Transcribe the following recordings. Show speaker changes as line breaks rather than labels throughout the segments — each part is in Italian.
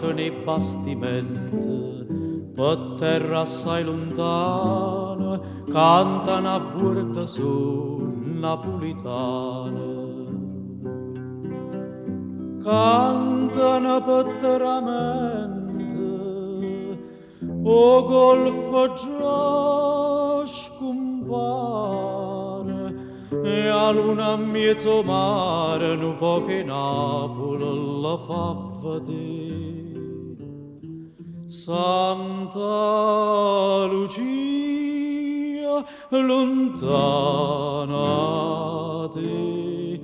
porte nei bastimenti, per terra assai lontana, canta una puerta su napolitana. Cantano petteramente, o golfo già scompare, e a luna mezzo mare, un po' che Napoli la fa vedere. Santa Lucia, lontana te,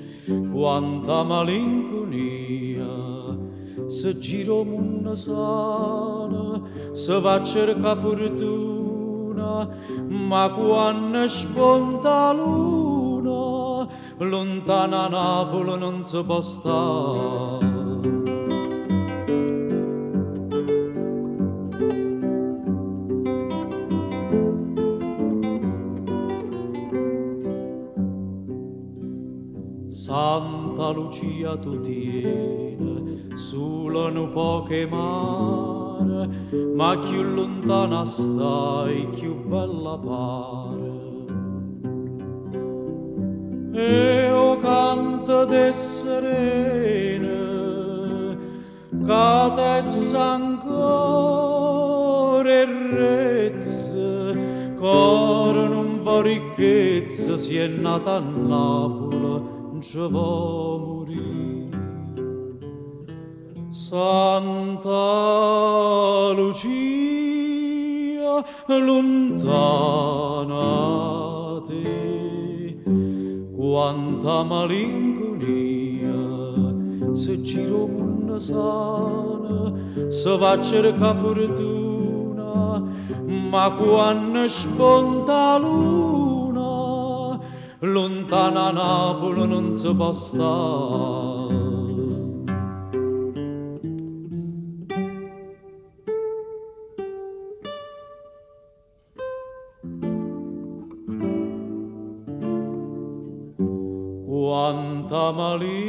quanta malinconia, se giro munna sana, se va a cerca fortuna, ma quando spunta luna, lontana Napoli non si può stare. Santa Lucia tu tieni, sulla un po' che mare, ma più lontana stai, più bella pare. E o canto de serene, che te s'ancora e rezze, coro non va ricchezza, si è nata a Napoli, ci va morire. Santa Lucia, lontana te, quanta malinconia, se giro munna sana, se va a cerca fortuna, ma quando spunta luna, lontana Napoli non si può stare. Quanta malinconia,